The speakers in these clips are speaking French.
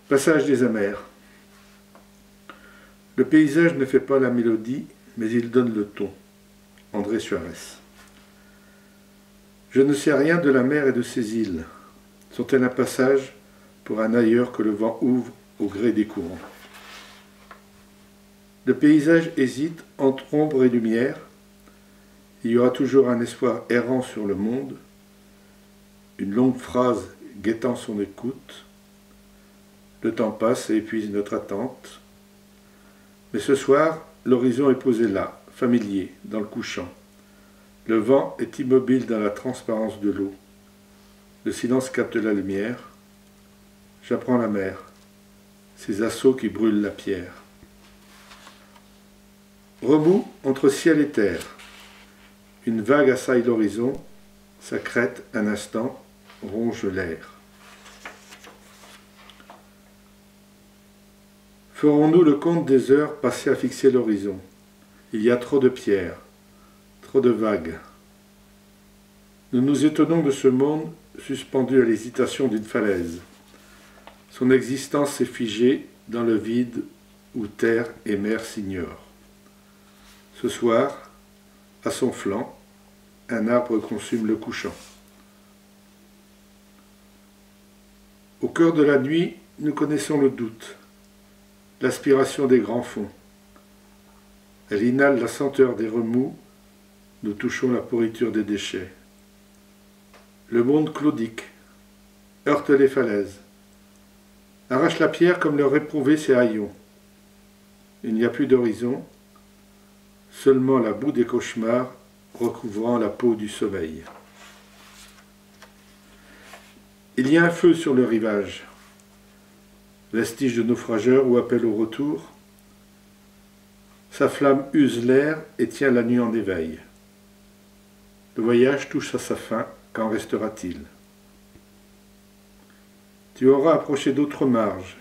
Passage des amers. Le paysage ne fait pas la mélodie, mais il donne le ton. André Suarez. Je ne sais rien de la mer et de ses îles. Sont-elles un passage pour un ailleurs que le vent ouvre au gré des courants? Le paysage hésite entre ombre et lumière. Il y aura toujours un espoir errant sur le monde, une longue phrase guettant son écoute. Le temps passe et épuise notre attente. Mais ce soir, l'horizon est posé là, familier, dans le couchant. Le vent est immobile dans la transparence de l'eau. Le silence capte la lumière. J'apprends la mer, ses assauts qui brûlent la pierre. Remous entre ciel et terre. Une vague assaille l'horizon, sa crête, un instant, ronge l'air. Ferons-nous le compte des heures passées à fixer l'horizon? Il y a trop de pierres, trop de vagues. Nous nous étonnons de ce monde suspendu à l'hésitation d'une falaise. Son existence est figée dans le vide où terre et mer s'ignorent. Ce soir, à son flanc, un arbre consume le couchant. Au cœur de la nuit, nous connaissons le doute, l'aspiration des grands fonds. Elle inhale la senteur des remous, nous touchons la pourriture des déchets. Le monde claudique, heurte les falaises, arrache la pierre comme le réprouvé ses haillons. Il n'y a plus d'horizon, seulement la boue des cauchemars recouvrant la peau du sommeil. Il y a un feu sur le rivage, vestige de naufrageurs ou appel au retour. Sa flamme use l'air et tient la nuit en éveil. Le voyage touche à sa fin, qu'en restera-t-il? Tu auras approché d'autres marges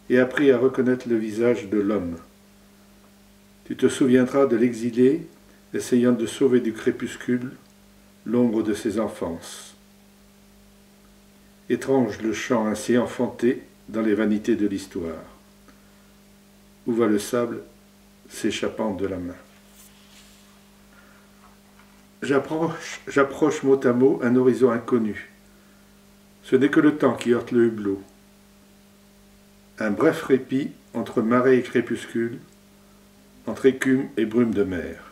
et appris à reconnaître le visage de l'homme. Tu te souviendras de l'exilé essayant de sauver du crépuscule l'ombre de ses enfances. Étrange le chant ainsi enfanté dans les vanités de l'histoire. Où va le sable s'échappant de la main? J'approche mot à mot un horizon inconnu. Ce n'est que le temps qui heurte le hublot. Un bref répit entre marée et crépuscule, entre écume et brume de mer.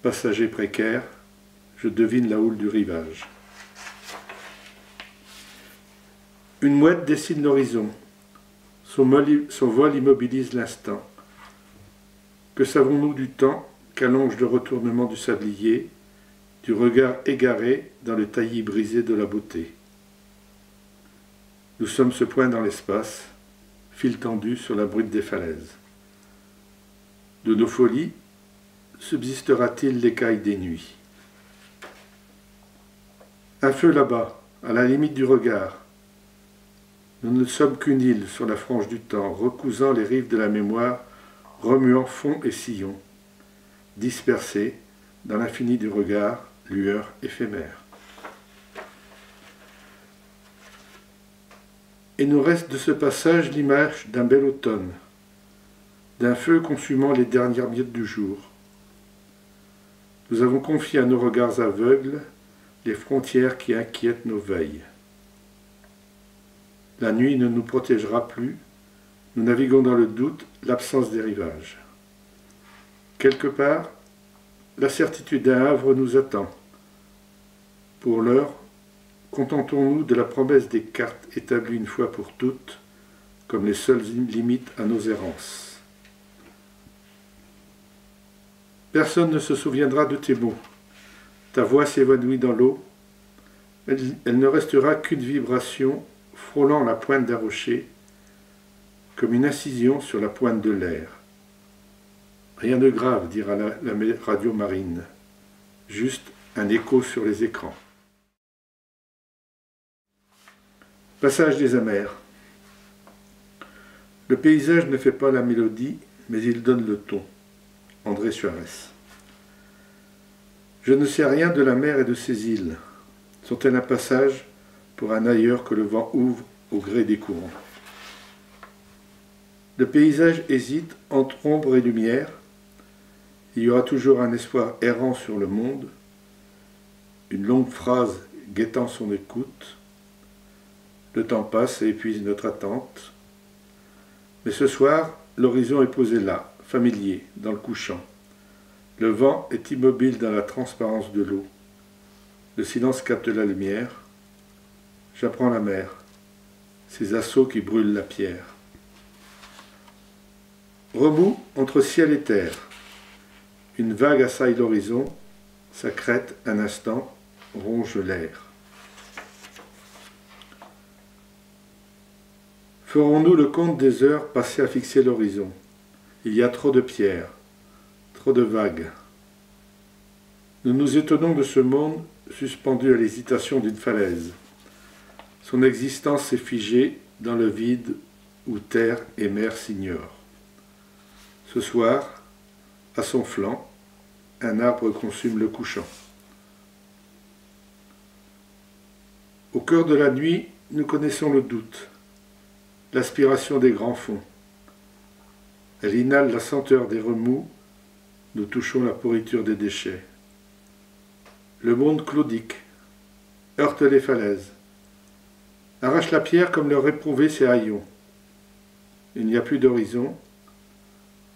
Passager précaire, je devine la houle du rivage. Une mouette dessine l'horizon. Son vol immobilise l'instant. Que savons-nous du temps qu'allonge le retournement du sablier, du regard égaré dans le taillis brisé de la beauté? Nous sommes ce point dans l'espace, fil tendu sur la brute des falaises. De nos folies, subsistera-t-il l'écaille des nuits? Un feu là-bas, à la limite du regard. Nous ne sommes qu'une île sur la frange du temps, recousant les rives de la mémoire, remuant fond et sillon, dispersés dans l'infini du regard, lueur éphémère. Et nous reste de ce passage l'image d'un bel automne, d'un feu consumant les dernières miettes du jour. Nous avons confié à nos regards aveugles les frontières qui inquiètent nos veilles. La nuit ne nous protégera plus, nous naviguons dans le doute, l'absence des rivages. Quelque part, la certitude d'un havre nous attend. Pour l'heure, contentons-nous de la promesse des cartes établies une fois pour toutes, comme les seules limites à nos errances. Personne ne se souviendra de tes mots. Ta voix s'évanouit dans l'eau. Elle ne restera qu'une vibration frôlant la pointe d'un rocher, comme une incision sur la pointe de l'air. Rien de grave, dira la radio marine, juste un écho sur les écrans. Passage des amers. Le paysage ne fait pas la mélodie, mais il donne le ton. André Suarez. Je ne sais rien de la mer et de ses îles. Sont-elles un passage pour un ailleurs que le vent ouvre au gré des courants. Le paysage hésite entre ombre et lumière. Il y aura toujours un espoir errant sur le monde, une longue phrase guettant son écoute. Le temps passe et épuise notre attente. Mais ce soir, l'horizon est posé là, familier, dans le couchant. Le vent est immobile dans la transparence de l'eau. Le silence capte la lumière. J'apprends la mer, ses assauts qui brûlent la pierre. Remous entre ciel et terre. Une vague assaille l'horizon, sa crête, un instant, ronge l'air. Ferons-nous le compte des heures passées à fixer l'horizon? Il y a trop de pierres, trop de vagues. Nous nous étonnons de ce monde suspendu à l'hésitation d'une falaise. Son existence est figée dans le vide où terre et mer s'ignorent. Ce soir, à son flanc, un arbre consume le couchant. Au cœur de la nuit, nous connaissons le doute, l'aspiration des grands fonds. Elle inhale la senteur des remous, nous touchons la pourriture des déchets. Le monde claudique, heurte les falaises, arrache la pierre comme le réprouvé ses haillons. Il n'y a plus d'horizon,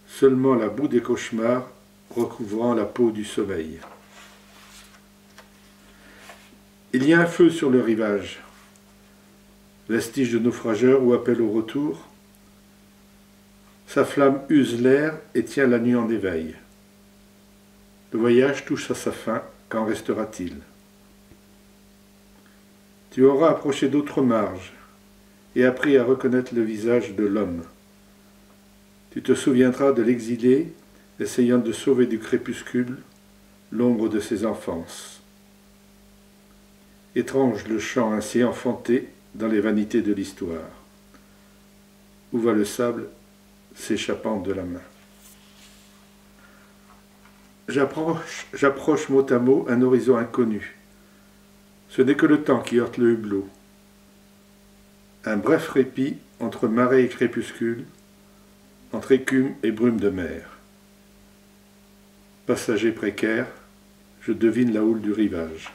seulement la boue des cauchemars recouvrant la peau du sommeil. Il y a un feu sur le rivage, vestige de naufrageurs ou appel au retour. Sa flamme use l'air et tient la nuit en éveil. Le voyage touche à sa fin, qu'en restera-t-il? Tu auras approché d'autres marges et appris à reconnaître le visage de l'homme. Tu te souviendras de l'exilé essayant de sauver du crépuscule l'ombre de ses enfances. Étrange le chant ainsi enfanté dans les vanités de l'histoire. Où va le sable s'échappant de la main? J'approche mot à mot un horizon inconnu. Ce n'est que le temps qui heurte le hublot. Un bref répit entre marée et crépuscule, entre écume et brume de mer. Passager précaire, je devine la houle du rivage.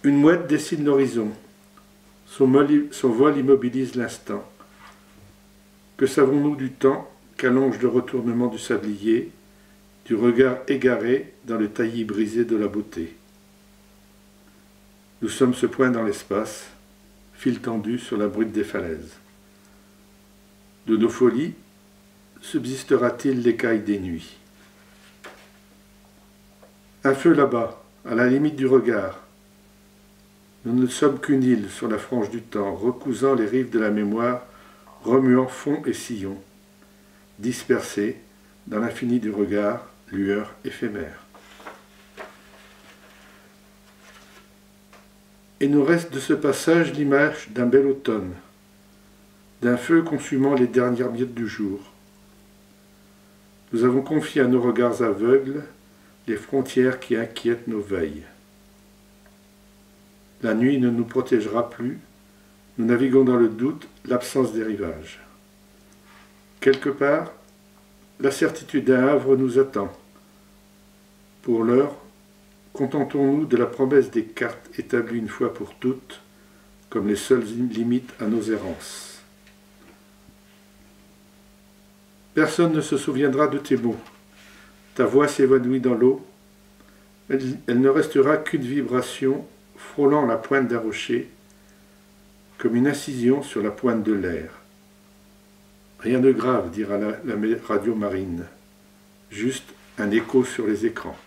Une mouette dessine l'horizon. Son vol immobilise l'instant. Que savons-nous du temps qu'allonge le retournement du sablier, du regard égaré dans le taillis brisé de la beauté? Nous sommes ce point dans l'espace, fil tendu sur la brute des falaises. De nos folies, subsistera-t-il l'écaille des nuits? Un feu là-bas, à la limite du regard. Nous ne sommes qu'une île sur la frange du temps, recousant les rives de la mémoire, remuant fond et sillon, dispersés dans l'infini du regard, lueur éphémère. Et nous reste de ce passage l'image d'un bel automne, d'un feu consumant les dernières miettes du jour. Nous avons confié à nos regards aveugles les frontières qui inquiètent nos veilles. La nuit ne nous protégera plus, nous naviguons dans le doute, l'absence des rivages. Quelque part, la certitude d'un havre nous attend. Pour l'heure, contentons-nous de la promesse des cartes établies une fois pour toutes, comme les seules limites à nos errances. Personne ne se souviendra de tes mots. Ta voix s'évanouit dans l'eau. Elle ne restera qu'une vibration frôlant la pointe d'un rocher, comme une incision sur la pointe de l'air. Rien de grave, dira la radio marine, juste un écho sur les écrans.